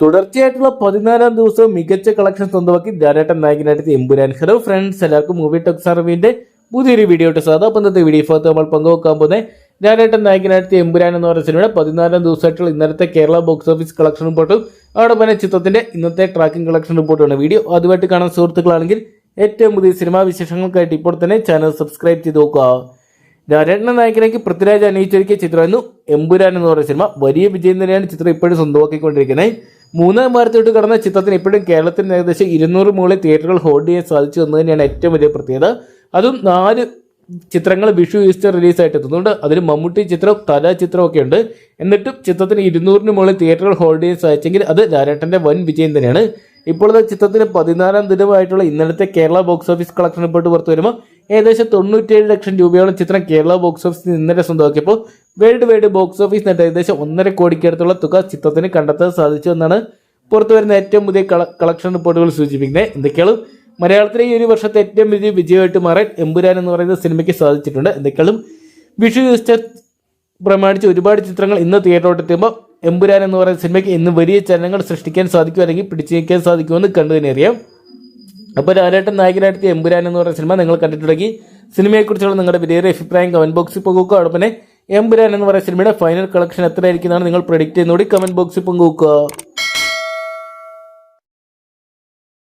തുടർച്ചയായിട്ടുള്ള 14-ാം ദിവസവും മികച്ച കളക്ഷൻ സ്വന്തമാക്കി ലാലേട്ടൻ നായകനായിട്ട് എമ്പുരാൻ. ഹലോ ഫ്രണ്ട്സ്, എല്ലാവർക്കും മൂവി ടോക്സ് അറിവിന്റെ പുതിയൊരു വീഡിയോ ഇട്ട് സാധാ. അപ്പം ഇന്നത്തെ വീഡിയോ ഭാഗത്ത് നമ്മൾ പങ്കുവെക്കാൻ പോകുന്നത് ലാലേട്ടൻ നായകനായിട്ട് എമ്പുരാൻ എന്ന് പറയുന്ന സിനിമയുടെ 14-ാം ദിവസമായിട്ടുള്ള ഇന്നലത്തെ കേരള ബോക്സ് ഓഫീസ് കളക്ഷൻ റിപ്പോർട്ടും അവിടെ തന്നെ ചിത്രത്തിന്റെ ഇന്നത്തെ ട്രാക്കിംഗ് കളക്ഷൻ റിപ്പോർട്ടുമാണ്. വീഡിയോ ആദ്യമായിട്ട് കാണാൻ സുഹൃത്തുക്കളാണെങ്കിൽ ഏറ്റവും പുതിയ സിനിമാ വിശേഷങ്ങൾക്കായിട്ട് ഇപ്പോൾ തന്നെ ചാനൽ സബ്സ്ക്രൈബ് ചെയ്ത് നോക്കുക. ലാലേട്ടൻ നായകനേക്ക് പൃഥ്വിരാജ് അണിയിച്ചൊരുക്കിയ ചിത്രമായിരുന്നു എമ്പുരാൻ എന്ന് പറയുന്ന സിനിമ. വലിയ വിജയം തന്നെയാണ് ചിത്രം ഇപ്പോഴും സ്വന്തമാക്കിക്കൊണ്ടിരിക്കുന്നത്. 3-ാം വാരത്തോട്ട് കടന്ന ചിത്രത്തിന് ഇപ്പോഴും കേരളത്തിൽ ഏകദേശം 200 മുകളിൽ തിയേറ്ററുകൾ ഹോൾഡ് ചെയ്യാൻ സാധിച്ചു എന്ന് തന്നെയാണ് ഏറ്റവും വലിയ പ്രത്യേകത. അതും 4 ചിത്രങ്ങൾ വിഷു ഈസ്റ്റർ റിലീസായിട്ട് എത്തുന്നുണ്ട്. അതിൽ മമ്മൂട്ടി ചിത്രം, തല ചിത്രമൊക്കെ ഉണ്ട്. എന്നിട്ടും ചിത്രത്തിന് 200-ന് മുകളിൽ തിയേറ്ററുകൾ ഹോൾഡ് ചെയ്യാൻ സാധിച്ചെങ്കിൽ അത് ലാലേട്ടന്റെ വൻ വിജയം തന്നെയാണ്. ഇപ്പോഴത്തെ ചിത്രത്തിന് 14-ാം ദിനമായിട്ടുള്ള ഇന്നലത്തെ Kerala box office collection report പുറത്തു വരുമ്പോൾ ഏകദേശം 97 ലക്ഷം രൂപയോളം ചിത്രം കേരള ബോക്സ് ഓഫീസിൽ ഇന്നലെ സ്വന്തമാക്കിയപ്പോൾ വേൾഡ് വൈഡ് ബോക്സ് ഓഫീസ് നേട്ടം ഏകദേശം 1.5 കോടിക്കടുത്തുള്ള തുക ചിത്രത്തിന് കണ്ടെത്താൻ സാധിച്ചു എന്നാണ് പുറത്തു വരുന്ന ഏറ്റവും പുതിയ കളക്ഷൻ റിപ്പോർട്ടുകൾ സൂചിപ്പിക്കുന്നത്. എന്തൊക്കെയാണ് മലയാളത്തിലെ ഈ ഒരു വർഷത്തെ ഏറ്റവും വലിയ വിജയമായിട്ട് മാറാൻ എമ്പുരാൻ എന്ന് പറയുന്ന സിനിമയ്ക്ക് സാധിച്ചിട്ടുണ്ട്. എന്തൊക്കെയാണ് വിഷു ഈസ്റ്റർ പ്രമാണിച്ച് ഒരുപാട് ചിത്രങ്ങൾ ഇന്ന് തിയേറ്ററോട്ട് എത്തുമ്പോൾ എമ്പുരാൻ എന്ന് പറയുന്ന സിനിമയ്ക്ക് ഇന്ന് വലിയ ചലനങ്ങൾ സൃഷ്ടിക്കാൻ സാധിക്കും, അല്ലെങ്കിൽ പിടിച്ചു നീക്കാൻ സാധിക്കുമെന്ന് കണ്ടു തന്നെ അറിയാം. അപ്പോൾ ലാലേട്ടൻ നായകനായിട്ട് എമ്പുരാൻ എന്ന് പറയുന്ന സിനിമ നിങ്ങൾ കണ്ടിട്ടുണ്ടെങ്കിൽ സിനിമയെക്കുറിച്ചുള്ള നിങ്ങളുടെ വലിയ അഭിപ്രായം കമന്റ് ബോക്സിൽ പങ്കുവെക്കുക. അതോടൊപ്പം തന്നെ എമ്പുരാൻ എന്ന് പറയുന്ന സിനിമയുടെ ഫൈനൽ കളക്ഷൻ എത്രയായിരിക്കുന്നതാണ് നിങ്ങൾ പ്രെഡിക്റ്റ് ചെയ്യുന്നതോടെ കമന്റ് ബോക്സിൽ പങ്കുവെക്കുക.